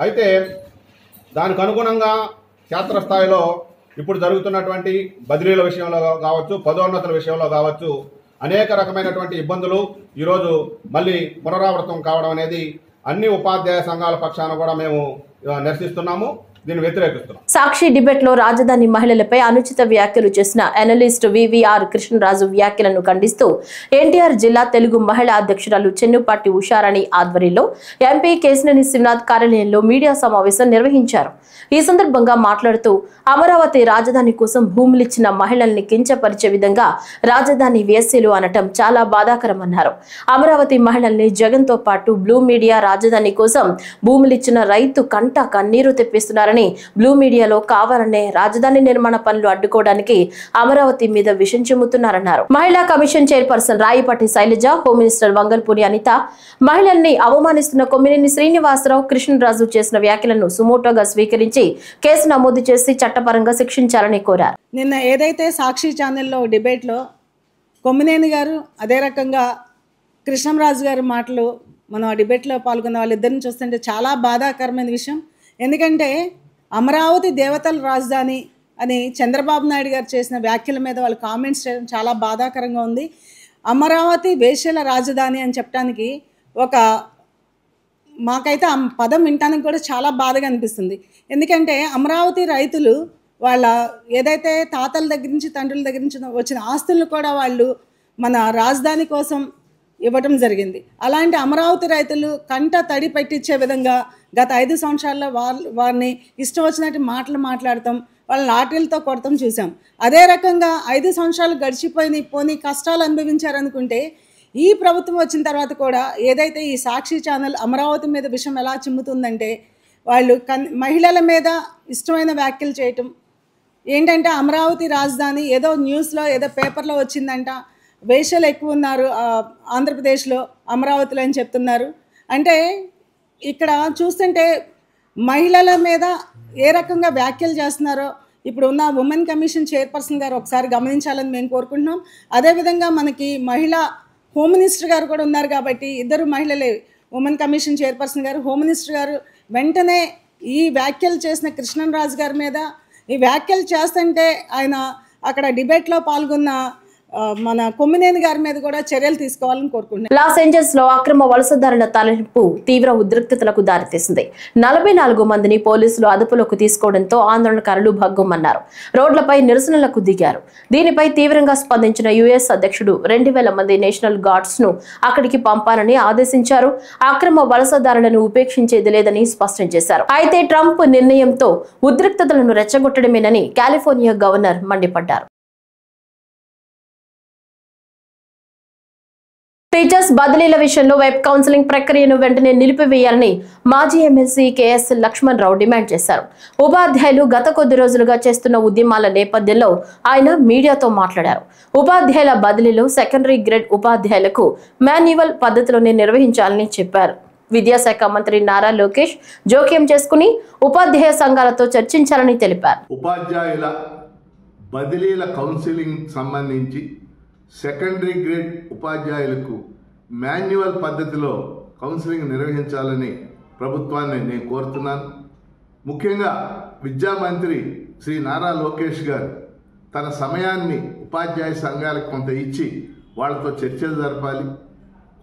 అయితే దానికి అనుగుణంగా క్షేత్రస్థాయిలో ఇప్పుడు జరుగుతున్నటువంటి బదిలీల విషయంలో కావచ్చు, పదోన్నతుల విషయంలో కావచ్చు, అనేక రకమైనటువంటి ఇబ్బందులు ఈరోజు మళ్ళీ పునరావృతం కావడం అనేది అన్ని ఉపాధ్యాయ సంఘాల పక్షాన కూడా మేము నిరసిస్తున్నాము, దీన్ని వ్యతిరేకిస్తున్నాం. సాక్షి డిబేట్ లో రాజధాని మహిళలపై అనుచిత వ్యాఖ్యలు చేసిన అనలిస్ట్ VVR కృష్ణరాజు వ్యాఖ్యలను ఖండిస్తూ ఎన్టీఆర్ జిల్లా తెలుగు మహిళా అధ్యక్షురాలు చెన్నుపాటి ఉషారాణి ఆధ్వర్యంలో MP కేశినేని శివనాథ్ కార్యాలయంలో మీడియా సమావేశం నిర్వహించారు. ఈ సందర్భంగా మాట్లాడుతూ అమరావతి రాజధాని కోసం భూములిచ్చిన మహిళల్ని కించపరిచే విధంగా రాజధాని వేసేలు అనటం చాలా బాధాకరమన్నారు. అమరావతి మహిళల్ని జగన్ తో పాటు బ్లూ మీడియా రాజధాని కోసం భూములిచ్చిన రైతు కంట కన్నీరు తెప్పిస్తున్నారని, బ్లూ మీడియాలో కావాలనే రాజధాని నిర్మాణ పనులు అడ్డుకోవడానికి అమరావతి మీద విషం చిమ్ముతున్నారన్నారు. మహిళా commission chairperson Rayapati Sailaja, home minister Vangalapudi Anitha మహిళల్ని అవమానిస్తున్న కొమ్మినేని శ్రీనివాసరావు, కృష్ణరాజు చేసిన వ్యాఖ్యలను సుమోటోగా స్వీకరించి కేసు నమోదు చేసి చట్టపరంగా శిక్షించాలని కోరారు. నిన్న ఏదైతే సాక్షి ఛానల్లో డిబేట్లో కొమ్మినేని గారు, అదే రకంగా కృష్ణరాజు గారి మాటలు మనం ఆ డిబేట్లో పాల్గొన్న వాళ్ళిద్దరిని చూస్తుంటే చాలా బాధాకరమైన విషయం. ఎందుకంటే అమరావతి దేవతల రాజధాని అని చంద్రబాబు నాయుడు గారు చేసిన వ్యాఖ్యల మీద వాళ్ళు కామెంట్స్ చేయడం చాలా బాధాకరంగా ఉంది. అమరావతి వేశ్యల రాజధాని అని చెప్పడానికి మాకైతే ఆ పదం వినటానికి కూడా చాలా బాధగా అనిపిస్తుంది. ఎందుకంటే అమరావతి రైతులు వాళ్ళ ఏదైతే తాతల దగ్గర నుంచి తండ్రుల దగ్గర నుంచి వచ్చిన ఆస్తులను కూడా వాళ్ళు మన రాజధాని కోసం ఇవ్వటం జరిగింది. అలాంటి అమరావతి రైతులు కంట తడి పెట్టించే విధంగా గత 5 సంవత్సరాల్లో వారిని ఇష్టం వచ్చినట్టు మాటలు మాట్లాడతాం, వాళ్ళ లాటరీలతో కొడతాం చూసాం. అదే రకంగా 5 సంవత్సరాలు పోనీ కష్టాలు అనుభవించారనుకుంటే ఈ ప్రభుత్వం వచ్చిన తర్వాత కూడా ఏదైతే ఈ సాక్షి ఛానల్ అమరావతి మీద విషయం ఎలా చిమ్ముతుందంటే వాళ్ళు మహిళల మీద ఇష్టమైన వ్యాఖ్యలు చేయటం, ఏంటంటే అమరావతి రాజధాని ఏదో న్యూస్లో ఏదో పేపర్లో వచ్చిందంట, వేశ్యలు ఎక్కువ ఉన్నారు ఆంధ్రప్రదేశ్లో అమరావతిలో అని చెప్తున్నారు. అంటే ఇక్కడ చూస్తుంటే మహిళల మీద ఏ రకంగా వ్యాఖ్యలు చేస్తున్నారో ఇప్పుడు ఉన్న ఉమెన్ కమిషన్ చైర్పర్సన్ గారు ఒకసారి గమనించాలని మేము కోరుకుంటున్నాం. అదేవిధంగా మనకి మహిళా హోమ్ మినిస్టర్ గారు కూడా ఉన్నారు కాబట్టి ఇద్దరు మహిళలే, ఉమెన్ కమిషన్ చైర్పర్సన్ గారు, హోమ్ మినిస్టర్ గారు వెంటనే ఈ వ్యాఖ్యలు చేసిన కృష్ణంరాజు గారి మీద ఈ వ్యాఖ్యలు చేస్తుంటే ఆయన అక్కడ డిబేట్లో పాల్గొన్న మన కొమ్మినేని గారి మీద కూడా చర్యలు తీసుకోవాలని కోరుకుంటున్నాను. లాస్ ఏంజల్స్ లో అక్రమ వలసదారుల తరలింపు తీవ్ర ఉద్రిక్తతలకు దారితీసింది. 44 మందిని పోలీసులు అదుపులోకి తీసుకోవడంతో ఆందోళనకారులు భగ్గుమన్నారు. రోడ్లపై నిరసనలకు దిగారు. దీనిపై తీవ్రంగా స్పందించిన యుఎస్ అధ్యక్షుడు 2000 మంది నేషనల్ గార్డ్స్ ను అక్కడికి పంపాలని ఆదేశించారు. అక్రమ వలసదారులను ఉపేక్షించేది లేదని స్పష్టం చేశారు. అయితే ట్రంప్ నిర్ణయంతో ఉద్రిక్తతలను రెచ్చగొట్టడమేనని కాలిఫోర్నియా గవర్నర్ మండిపడ్డారు. టీచర్స్ బదిలీల విషయంలో వెబ్ కౌన్సిలింగ్ ప్రక్రియను వెంటనే నిలిపివేయాలని మాజీ ఎమ్మెల్సీ కెఎస్ లక్ష్మణ్ రావు డిమాండ్ చేశారు. ఉపాధ్యాయులు గత కొద్ది రోజులుగా చేస్తున్న ఉద్యమాల నేపథ్యంలో ఆయన మీడియాతో మాట్లాడారు. ఉపాధ్యాయుల బదిలీలు సెకండరీ గ్రేడ్ ఉపాధ్యాయులకు మాన్యువల్ పద్ధతిలోనే నిర్వహించాలని చెప్పారు. విద్యాశాఖ మంత్రి నారా లోకేష్ జోక్యం చేసుకుని ఉపాధ్యాయ సంఘాలతో చర్చించాలని తెలిపారు. ఉపాధ్యాయుల బదిలీల కౌన్సిలింగ్ సంబంధించి సెకండరీ గ్రేడ్ ఉపాధ్యాయులకు మాన్యువల్ పద్ధతిలో కౌన్సిలింగ్ నిర్వహించాలని ప్రభుత్వాన్ని నేను కోరుతున్నాను. ముఖ్యంగా విద్యామంత్రి శ్రీ నారా లోకేష్ గారు తన సమయాన్ని ఉపాధ్యాయ సంఘాలకు కొంత ఇచ్చి వాళ్ళతో చర్చలు జరపాలి.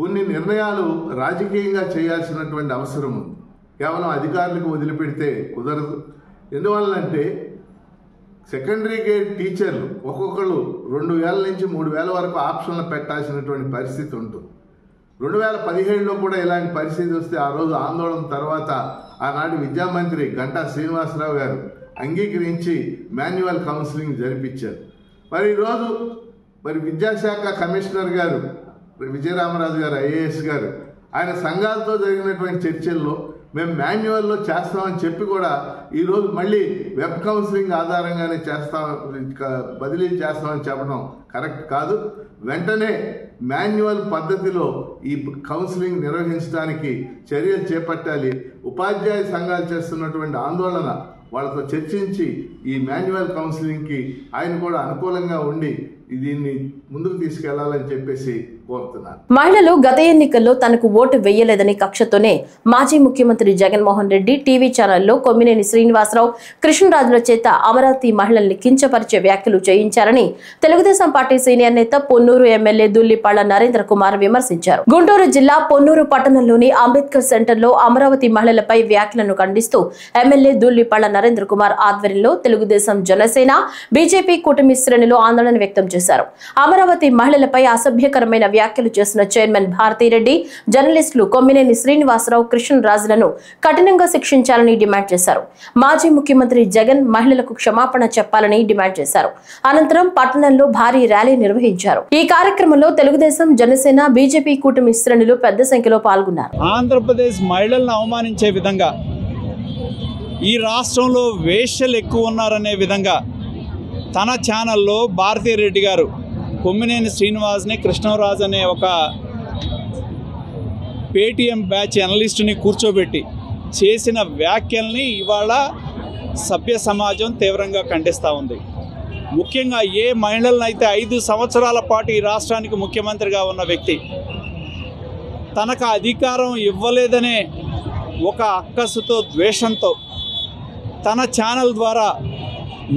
కొన్ని నిర్ణయాలు రాజకీయంగా చేయాల్సినటువంటి అవసరం ఉంది. కేవలం అధికారులకు వదిలిపెడితే కుదరదు. ఎందువల్లంటే సెకండరీ గ్రేడ్ టీచర్లు ఒక్కొక్కళ్ళు 2000 నుంచి 3000 వరకు ఆప్షన్లు పెట్టాల్సినటువంటి పరిస్థితి ఉంటుంది. 2017లో కూడా ఇలాంటి పరిస్థితి వస్తే ఆ రోజు ఆందోళన తర్వాత ఆనాటి విద్యామంత్రి గంటా శ్రీనివాసరావు గారు అంగీకరించి మాన్యువల్ కౌన్సిలింగ్ జరిపించారు. మరి ఈరోజు విద్యాశాఖ కమిషనర్ గారు విజయరామరాజు గారు ఐఏఎస్ గారు ఆయన సంఘాలతో జరిగినటువంటి చర్చల్లో మేము మాన్యువల్లో చేస్తామని చెప్పి కూడా ఈరోజు మళ్ళీ వెబ్ కౌన్సిలింగ్ ఆధారంగానే బదిలీలు చేస్తామని చెప్పడం కరెక్ట్ కాదు. వెంటనే మాన్యువల్ పద్ధతిలో ఈ కౌన్సిలింగ్ నిర్వహించడానికి చర్యలు చేపట్టాలి. ఉపాధ్యాయ సంఘాలు చేస్తున్నటువంటి ఆందోళన వాళ్ళతో చర్చించి ఈ మాన్యువల్ కౌన్సిలింగ్కి ఆయన కూడా అనుకూలంగా ఉండి దీన్ని ముందుకు తీసుకెళ్లాలని చెప్పేసి కోరుతున్నారు. మహిళలు గత ఎన్నికల్లో తనకు ఓటు వేయలేదని కక్షతోనే మాజీ ముఖ్యమంత్రి జగన్మోహన్ రెడ్డి టీవీ ఛానల్లో కొమ్మినేని శ్రీనివాసరావు కృష్ణరాజుల చేత అమరావతి మహిళల్ని కించపరిచే వ్యాఖ్యలు చేయించారని తెలుగుదేశం పార్టీ సీనియర్ నేత పొన్నూరు ఎమ్మెల్యే దుల్లిపాళ్ల నరేంద్ర కుమార్ విమర్శించారు. గుంటూరు జిల్లా పొన్నూరు పట్టణంలోని అంబేద్కర్ సెంటర్లో అమరావతి మహిళలపై వ్యాఖ్యలను ఖండిస్తూ ఎమ్మెల్యే దుల్లిపాళ్ల నరేంద్ర కుమార్ ఆధ్వర్యంలో తెలుగుదేశం జనసేన బీజేపీ కూటమి శ్రేణులు ఆందోళన వ్యక్తం చేశారు. అమరావతి మహిళలపై అసభ్యకరమైన వ్యాఖ్యలు చేసిన చైర్మన్ భారతిరెడ్డి, జర్నలిస్టులు కొమ్మినేని శ్రీనివాసరావు కృష్ణరాజులను కఠినంగా శిక్షించాలని డిమాండ్ చేశారు. మాజీ ముఖ్యమంత్రి జగన్ మహిళలకు క్షమాపణ చెప్పాలని డిమాండ్ చేశారు. అనంతరం పట్టణంలో భారీ ర్యాలీ నిర్వహించారు. ఈ కార్యక్రమంలో తెలుగుదేశం జనసేన బీజేపీ కూటమి శ్రేణులు పెద్ద సంఖ్యలో పాల్గొన్నారు. ఆంధ్రప్రదేశ్ మహిళలను అవమానించే విధంగా, ఈ రాష్ట్రంలో వేశ్యలు ఎక్కువ ఉన్నారనే విధంగా తన ఛానల్లో భారతిరెడ్డి గారు కొమ్మినేని శ్రీనివాస్ని కృష్ణరాజు అనే ఒక పేటీఎం బ్యాచ్ అనలిస్టుని కూర్చోబెట్టి చేసిన వ్యాఖ్యల్ని ఇవాళ సభ్య సమాజం తీవ్రంగా ఖండిస్తూ ఉంది. ముఖ్యంగా ఏ మహిళలనైతే 5 సంవత్సరాల పాటు ఈ రాష్ట్రానికి ముఖ్యమంత్రిగా ఉన్న వ్యక్తి తనకు అధికారం ఇవ్వలేదనే ఒక అక్కసుతో, ద్వేషంతో తన ఛానల్ ద్వారా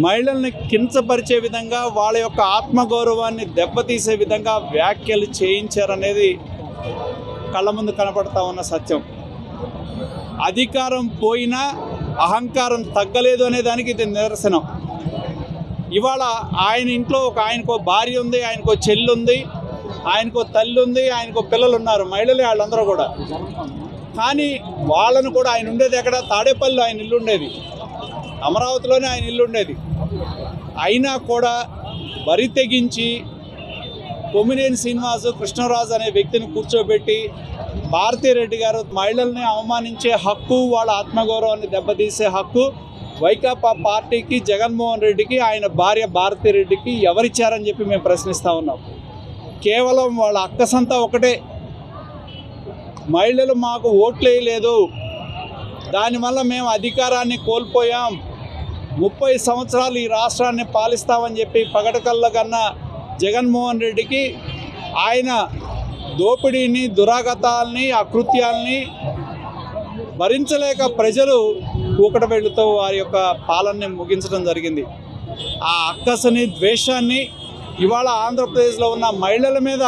మహిళల్ని కించపరిచే విధంగా, వాళ్ళ యొక్క ఆత్మగౌరవాన్ని దెబ్బతీసే విధంగా వ్యాఖ్యలు చేయించారనేది కళ్ళ ముందు కనపడతా ఉన్న సత్యం. అధికారం పోయినా అహంకారం తగ్గలేదు అనే దానికి ఇది నిదర్శనం. ఇవాళ ఆయన ఇంట్లో ఆయనకో భార్య ఉంది, ఆయనకో చెల్లి ఉంది, ఆయనకు తల్లి ఉంది, ఆయనకు పిల్లలు ఉన్నారు, మహిళలు వాళ్ళందరూ కూడా. కానీ వాళ్ళను కూడా ఆయన ఉండేది ఎక్కడ? తాడేపల్లిలో ఆయన ఇల్లు ఉండేది, అమరావతిలోనే ఆయన ఇల్లు ఉండేది. అయినా కూడా బరి తెగించి కొమ్మినేని శ్రీనివాసు కృష్ణరాజు అనే వ్యక్తిని కూర్చోబెట్టి భారతీరెడ్డి గారు మహిళల్ని అవమానించే హక్కు, వాళ్ళ ఆత్మగౌరవాన్ని దెబ్బతీసే హక్కు వైకాపా పార్టీకి, జగన్మోహన్ రెడ్డికి, ఆయన భార్య భారతీరెడ్డికి ఎవరిచ్చారని చెప్పి మేము ప్రశ్నిస్తూ ఉన్నాం. కేవలం వాళ్ళ అక్కసంతా ఒకటే, మహిళలు మాకు ఓట్లు వేయలేదు, దానివల్ల మేము అధికారాన్ని కోల్పోయాం, 30 సంవత్సరాలు ఈ రాష్ట్రాన్ని పాలిస్తామని చెప్పి పగడకల్ల కన్నా జగన్మోహన్ రెడ్డికి ఆయన దోపిడీని, దురాగతాల్ని, అకృత్యాల్ని భరించలేక ప్రజలు కూకటబెళ్లతో వారి యొక్క పాలనని ముగించడం జరిగింది. ఆ అక్కసని, ద్వేషాన్ని ఇవాళ ఆంధ్రప్రదేశ్లో ఉన్న మహిళల మీద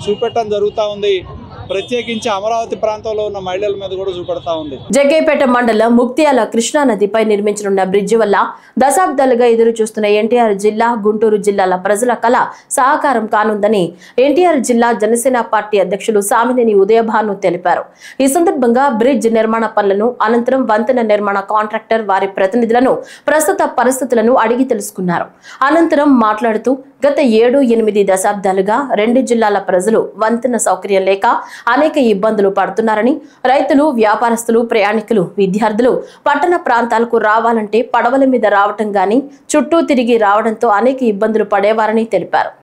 చూపెట్టడం జరుగుతూ ఉంది. ప్రత్యేకించి అమరావతి ప్రాంతంలో ఉన్న మహిళల మీద కూడా చూపెడతా ఉంది. జగ్గైపేట మండలం ముక్త్యాల కృష్ణా నదిపై నిర్మించనున్న బ్రిడ్జి వల్ల దశాబ్దాలుగా ఎదురు చూస్తున్న ఎన్టీఆర్ జిల్లా, గుంటూరు జిల్లాల ప్రజల కళ సాకారం కానుందని ఎన్టీఆర్ జిల్లా జనసేన పార్టీ అధ్యక్షులు సామినేని ఉదయభాను తెలిపారు. ఈ సందర్భంగా బ్రిడ్జ్ నిర్మాణ పనులను, అనంతరం వంతెన నిర్మాణ కాంట్రాక్టర్ వారి ప్రతినిధులను ప్రస్తుత పరిస్థితులను అడిగి తెలుసుకున్నారు. అనంతరం మాట్లాడుతూ గత 7-8 దశాబ్దాలుగా 2 జిల్లాల ప్రజలు వంతెన సౌకర్యం లేక అనేక ఇబ్బందులు పడుతున్నారని, రైతులు, వ్యాపారస్తులు, ప్రయాణికులు, విద్యార్థులు పట్టణ ప్రాంతాలకు రావాలంటే పడవల మీద రావటం గాని, చుట్టూ తిరిగి రావడంతో అనేక ఇబ్బందులు పడేవారని తెలిపారు.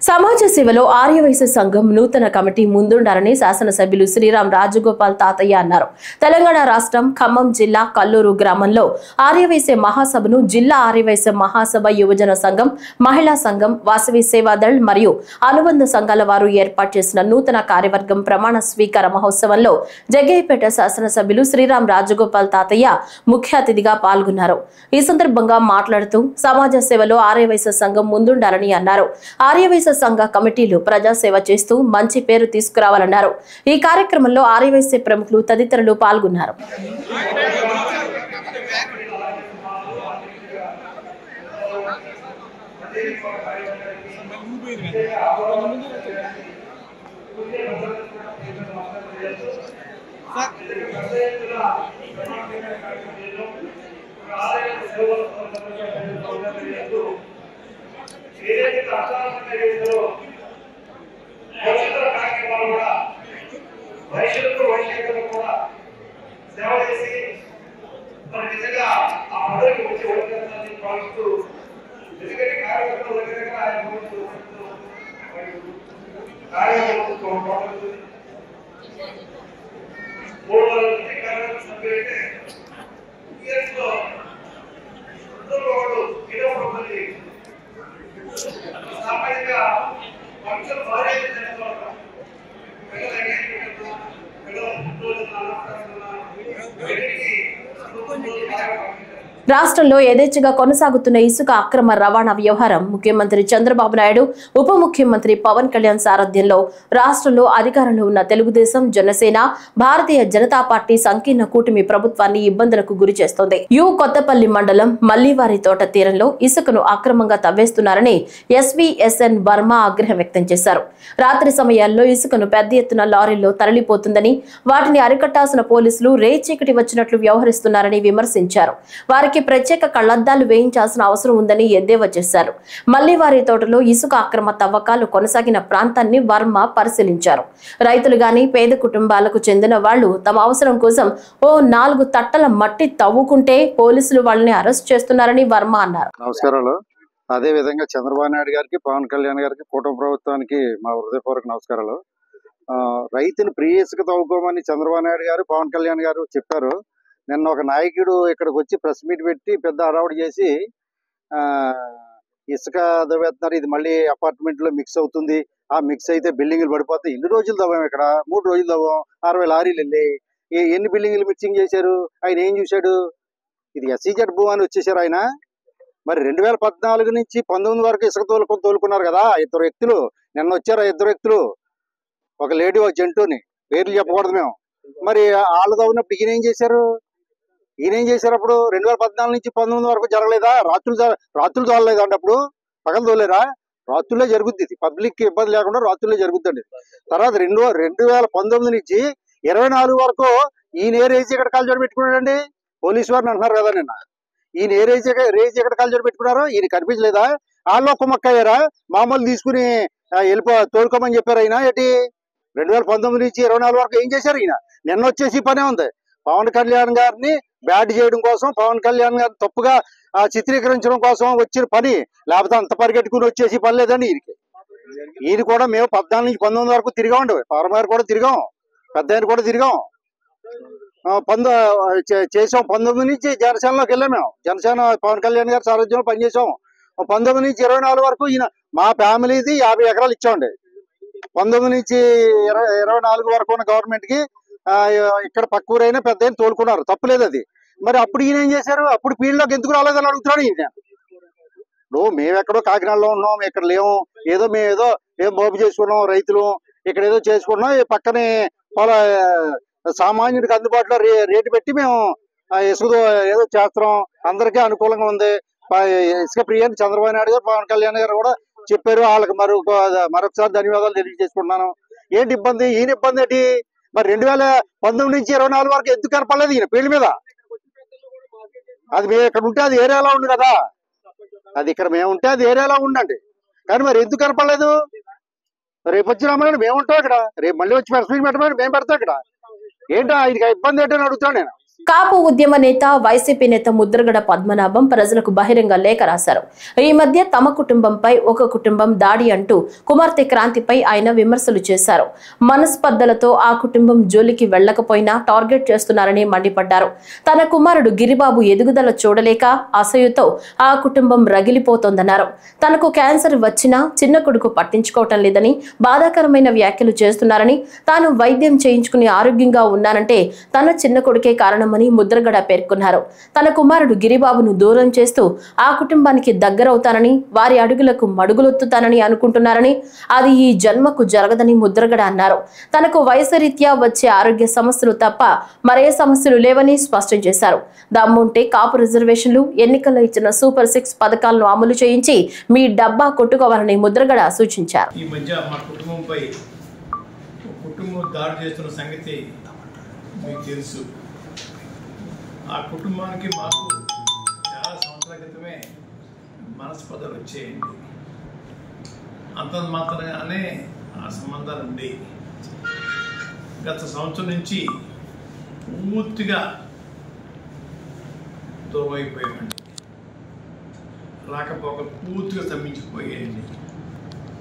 సమాజ సేవలో ఆర్యవైశ్య సంఘం నూతన కమిటీ ముందుండాలని శాసనసభ్యులు శ్రీరామ్ రాజగోపాల్ తాతయ్య అన్నారు. తెలంగాణ రాష్ట్రం ఖమ్మం జిల్లా కల్లూరు గ్రామంలో ఆర్యవైశ్య మహాసభను జిల్లా ఆర్యవైశ్య మహాసభ యువజన సంఘం, మహిళా సంఘం, వాసవి సేవాదళ్ మరియు అనుబంధ సంఘాల వారు ఏర్పాటు చేసిన నూతన కార్యవర్గం ప్రమాణ స్వీకార మహోత్సవంలో జగ్గయ్యపేట శాసనసభ్యులు శ్రీరామ్ రాజగోపాల్ తాతయ్య ముఖ్య అతిథిగా పాల్గొన్నారు. ఈ సందర్భంగా మాట్లాడుతూ సమాజ సేవలో ఆర్యవైశ్య సంఘం ముందుండాలని అన్నారు. ఆర్యవైశ్య సంఘ కమిటీలు ప్రజాసేవ చేస్తూ మంచి పేరు తీసుకురావాలన్నారు. ఈ కార్యక్రమంలో ఆర్యవైశ్య ప్రముఖులు తదితరులు పాల్గొన్నారు. రాష్ట్రంలో యథేచ్ఛగా కొనసాగుతున్న ఇసుక అక్రమ రవాణా వ్యవహారం ముఖ్యమంత్రి చంద్రబాబు నాయుడు, ఉప ముఖ్యమంత్రి పవన్ కళ్యాణ్ సారథ్యంలో రాష్ట్రంలో అధికారంలో ఉన్న తెలుగుదేశం, జనసేన, భారతీయ జనతా పార్టీ సంకీర్ణ కూటమి ప్రభుత్వాన్ని ఇబ్బందులకు గురి చేస్తోంది. కొత్తపల్లి మండలం మల్లివారి తోట తీరంలో ఇసుకను అక్రమంగా తవ్వేస్తున్నారని ఎస్వీఎస్ఎన్ వర్మ ఆగ్రహం వ్యక్తం చేశారు. రాత్రి సమయాల్లో ఇసుకను పెద్ద ఎత్తున లారీల్లో తరలిపోతుందని, వాటిని అరికట్టాల్సిన పోలీసులు రేచీకటి వచ్చినట్లు వ్యవహరిస్తున్నారని విమర్శించారు. వారికి ప్రత్యేక కళ్లద్దాలు వేయించాల్సిన అవసరం ఉందని ఎద్దేవా చేశారు. మల్లివారి తోటలో ఇసుక అక్రమ తవ్వకాలు కొనసాగిన ప్రాంతాన్ని వర్మ పరిశీలించారు. రైతులు గాని, పేద కుటుంబాలకు చెందిన వాళ్లు తమ అవసరం కోసం 4 తట్టల మట్టి తవ్వుకుంటే పోలీసులు వాళ్ళని అరెస్ట్ చేస్తున్నారని వర్మ అన్నారు. నమస్కారాలు. అదే విధంగా చంద్రబాబు నాయుడు గారికి, పవన్ కళ్యాణ్ గారికి, కూటమి ప్రభుత్వానికి మా హృదయపూర్వక నమస్కారాలు. రైతుని ప్రియ ఇసుక తవ్వుకోమని చంద్రబాబు నాయుడు గారు, పవన్ కళ్యాణ్ గారు చెప్పారు. నిన్న ఒక నాయకుడు ఇక్కడికి వచ్చి ప్రెస్ మీట్ పెట్టి పెద్ద హడావుడి చేసి ఇసుక తవ్వేస్తున్నారు, ఇది మళ్ళీ అపార్ట్మెంట్ లో మిక్స్ అవుతుంది, ఆ మిక్స్ అయితే బిల్డింగ్లు పడిపోతాయి. ఎన్ని రోజులు తవ్వాం? ఇక్కడ 3 రోజులు తవ్వాం, 60 లారీలు వెళ్ళి ఎన్ని బిల్డింగ్లు మిక్సింగ్ చేశారు? ఆయన ఏం చూశాడు? ఇది ఎస్సీజెడ్ భూ అని వచ్చేసారు ఆయన. మరి 2014 నుంచి 19 వరకు ఇసుక తోలుకున్నారు కదా 2 వ్యక్తులు. నిన్న వచ్చారు 2 వ్యక్తులు, ఒక లేడీ, ఒక జంటుని, పేర్లు చెప్పకూడదు మేము. మరి వాళ్ళు తవ్వినప్పుడు ఈయన ఏం చేశారు? ఈయన ఏం చేశారు అప్పుడు 2014 నుంచి 19 వరకు జరగలేదా? రాత్రులు తోలలేదా అంటే అప్పుడు పగలు తోలేరా? రాత్రులే జరుగుద్ది, ఇది పబ్లిక్ ఇబ్బంది లేకుండా రాత్రులే జరుగుద్దండి. తర్వాత 2019 నుంచి 24 వరకు ఈయన ఏ రేజ్ ఎక్కడ కాల్చోడు పెట్టుకున్నాడండి? పోలీసు వారిని అంటున్నారు కదా నిన్న. ఈయన ఏ రేజ్ ఎక్కడ కాల్చోడు పెట్టుకున్నారో ఈయన కనిపించలేదా? వాళ్ళు కుమ్మక్కయ్యారా? మామూలు తీసుకుని తోడుకోమని చెప్పారు ఆయన ఏంటి? 2019 నుంచి 24 వరకు ఏం చేశారు ఈయన? నిన్న వచ్చేసి పనే ఉంది. పవన్ కళ్యాణ్ గారిని బ్యాడ్ చేయడం కోసం, పవన్ కళ్యాణ్ గారిని తప్పుగా చిత్రీకరించడం కోసం వచ్చిన పని, లేకపోతే అంత పరిగెట్టుకుని వచ్చేసి పని లేదండి ఈయనకి. ఈయన కూడా మేము 14 నుంచి 19 వరకు తిరిగామండి. పవన్ గారు కూడా తిరిగాం, పెద్ద ఆయన కూడా తిరిగాం, చేసాం. 19 నుంచి జనసేనలోకి వెళ్ళాం మేము. జనసేన పవన్ కళ్యాణ్ గారి సారథ్యంలో పనిచేసాం. 19 నుంచి 24 వరకు ఈయన మా ఫ్యామిలీది 50 ఎకరాలు ఇచ్చామండి. 19 నుంచి 24 వరకు ఉన్న గవర్నమెంట్ కి ఇక్కడ పక్క ఊరైనా పెద్ద ఆయన తోలుకున్నారు, తప్పులేదు అది. మరి అప్పుడు ఈయన ఏం చేశారు? అప్పుడు ఫీల్డ్లోకి ఎందుకు రాలేదని అడుగుతున్నాడు ఈయన. మేము ఎక్కడో కాకినాడలో ఉన్నాం, ఇక్కడ లేవు, మేము ఏం మోపు చేసుకున్నాం, రైతులు ఇక్కడ ఏదో చేసుకున్నాం, పక్కనే సామాన్యుడికి అందుబాటులో రేటు పెట్టి మేము ఇసుక ఏదో చేస్తున్నాం, అందరికీ అనుకూలంగా ఉంది. ఇసుక ప్రియాన్ని చంద్రబాబు నాయుడు గారు, పవన్ కళ్యాణ్ గారు కూడా చెప్పారు. వాళ్ళకి మరొకసారి ధన్యవాదాలు తెలియజేసుకుంటున్నాను. ఏంటి ఇబ్బంది? ఈయన ఇబ్బంది ఏంటి? మరి 2019 నుంచి 24 వరకు ఎందుకు కనపడలేదు ఈయన ఫీల్డ్ మీద? అది మేము ఇక్కడ ఉంటే అది ఏరియాలో ఉంది కదా, అది ఇక్కడ మేము ఉంటే అది ఏరియాలో ఉండండి. కానీ మరి ఎందుకు కనపడలేదు? రేపు వచ్చి రమ్మని మేము ఉంటాం ఇక్కడ, రేపు మళ్ళీ వచ్చి ప్రెస్ పెట్టమని మేము పెడతాం ఇక్కడ. ఏంటో ఆయనకి ఇబ్బంది ఏంటని అడుగుతాను నేను. కాపు ఉద్యమ నేత వైసీపీ నేత ముద్రగడ పద్మనాభం ప్రజలకు బహిరంగ లేఖ రాశారు. ఈ మధ్య తమ కుటుంబంపై ఒక కుటుంబం దాడి అంటూ కుమార్తె క్రాంతిపై ఆయన విమర్శలు చేశారు. మనస్పర్ధలతో ఆ కుటుంబం జోలికి వెళ్లకపోయినా టార్గెట్ చేస్తున్నారని మండిపడ్డారు. తన కుమారుడు గిరిబాబు ఎదుగుదల చూడలేక అసూయతో ఆ కుటుంబం రగిలిపోతోందన్నారు. తనకు క్యాన్సర్ వచ్చినా చిన్న కొడుకు పట్టించుకోవటం లేదని బాధాకరమైన వ్యాఖ్యలు చేస్తున్నారని, తాను వైద్యం చేయించుకుని ఆరోగ్యంగా ఉన్నానంటే తన చిన్న కొడుకే కారణం ముద్రగడ పేర్కొన్నారు. తన కుమారుడు గిరిబాబును దూరం చేస్తూ ఆ కుటుంబానికి దగ్గరవుతానని, వారి అడుగులకు మడుగులొత్తుతానని అనుకుంటున్నారని, అది ఈ జన్మకు జరగదని ముద్రగడ అన్నారు. తనకు వయసు రీత్యా వచ్చే ఆరోగ్య సమస్యలు తప్ప మరే సమస్యలు లేవని స్పష్టం చేశారు. దమ్ముంటే కాపు రిజర్వేషన్లు, ఎన్నికల్లో ఇచ్చిన సూపర్ 6 పథకాలను అమలు చేయించి మీ డబ్బా కొట్టుకోవాలని ముద్రగడ సూచించారు. ఈ మధ్య మా కుటుంబంపై కుటుంబం దాడి చేస్తున్న సంగతి మీకు తెలుసు. ఆ కుటుంబానికి మాకు చాలా సంవత్సరాల క్రితమే మనస్పర్ధలు వచ్చేయండి. అంత మాత్రమే ఆ సంబంధాలు ఉండి గత సంవత్సరం నుంచి పూర్తిగా దూరం అయిపోయామండి. రాకపోక పూర్తిగా స్తంభించిపోయాయండి.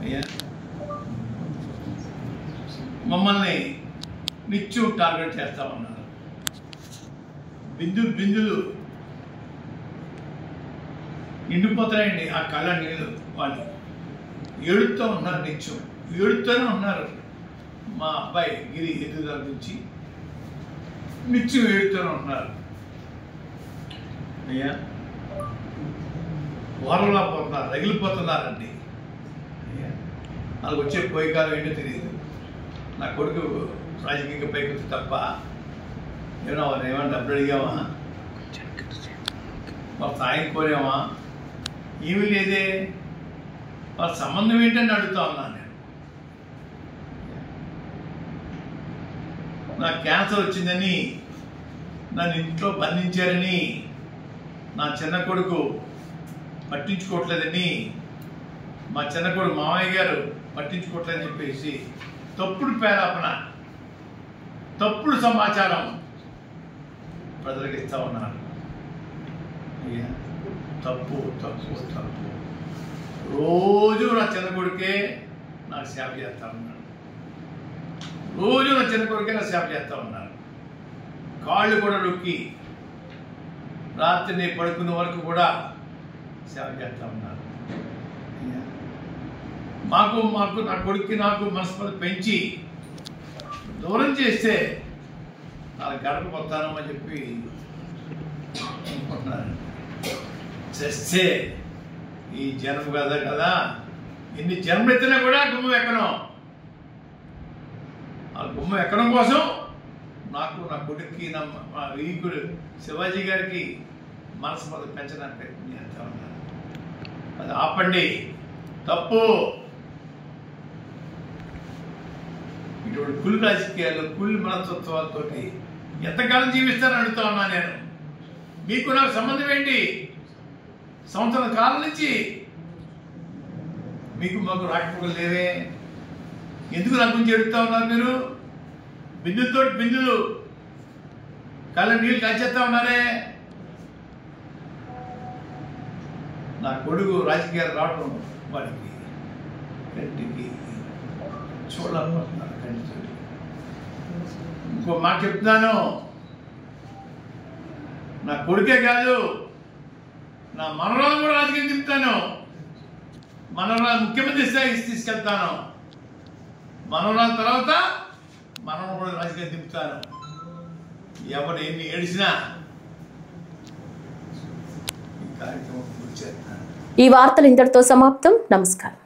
అయ్యా, మమ్మల్ని నిత్యం టార్గెట్ చేస్తామన్నారు. బిందులు నిండిపోతాయండి ఆ కళ్ళ నీళ్ళు. వాళ్ళు ఏడుతూ ఉన్నారు, నిత్యం ఏడుతూనే ఉన్నారు. మా అబ్బాయి గిరి ఎదుగుదల నుంచి నిత్యం ఏడుతూనే ఉన్నారు. అయ్యా, వారంలా పోతున్నారు, రగిలిపోతున్నారండి. అయ్యా, వాళ్ళకి వచ్చే పోయికాలం ఏంటో తెలియదు. నా కొడుకు రాజకీయంగా పైకి వచ్చి తప్ప ఏమన్నా డబ్బులు అడిగామా, వాళ్ళ సాయం కోరామా? ఏమీ లేదే. వాళ్ళ సంబంధం ఏంటని అడుగుతా ఉన్నాను నేను. నాకు క్యాన్సర్ వచ్చిందని నన్ను ఇంట్లో బంధించారని, నా చిన్న కొడుకు పట్టించుకోవట్లేదని, మా చిన్న కొడుకు మామయ్య గారు పట్టించుకోవట్లేదని చెప్పేసి తప్పుడు పేరాపన, తప్పుడు సమాచారం ప్రజలకు ఇస్తా ఉన్నారు. తప్పు తప్పు తప్పు. రోజు నా చిన్న కొడుకే నాకు సేవ చేస్తా ఉన్నాడు. రోజు నా చిన్న కొడుకే నాకు సేవ చేస్తా ఉన్నారు. కాళ్ళు కూడా నొక్కి రాత్రి నేను పడుకునే వరకు కూడా సేవ చేస్తా ఉన్నారు. మాకు నా కొడుక్కి నాకు మనస్పర్ధ పెంచి దూరం చేస్తే నాకు గడప కొత్తాను అని చెప్పి అనుకుంటున్నాను. చేస్తే ఈ జన్మ కదా ఎన్ని జన్మలు ఎత్తినా కూడా గుమ్మం ఎక్కడం. ఆ గుమ్మం ఎక్కడం కోసం నాకు, నా కొడుక్కి, నా వీకుడు శివాజీ గారికి మనసు మొదలు పెంచడానికి ప్రయత్నం చేస్తా ఉన్నాను. అది ఆపండి, తప్పు. ఇటువంటి కుళ్ళు రాజకీయాలు, కుళ్ళు మనస్తత్వాలతో ఎంతకాలం జీవిస్తారని అడుగుతా ఉన్నా నేను. మీకు నాకు సంబంధం ఏంటి? సంవత్సరం కాలం నుంచి మీకు మాకు రాకపోకలు లేవే. ఎందుకు నా గురించి ఎడుగుతా ఉన్నారు మీరు? బిందుతో బిందులు కళ్ళ నీళ్ళు కాచేస్తా ఉన్నారే. నా కొడుకు రాజకీయాలు రావడం వాడికి కంటికి చూడాలనుకుంటున్నాను. కంటి ఇంకో మాట చెప్తున్నాను, నా కొడుకే కాదు, నా మనవరాలు కూడా రాజకీయం చెప్తాను. మనవరాలు ముఖ్యమంత్రి స్థాయికి తీసుకెళ్తాను. మనవరాల తర్వాత మనవరాలు కూడా రాజకీయం దింపుతాను. ఎవరు ఎన్ని ఏడిసినా ఈ కార్యక్రమం పూర్తి చేస్తాను. ఈ వార్తలు ఇంతటితో సమాప్తం. నమస్కారం.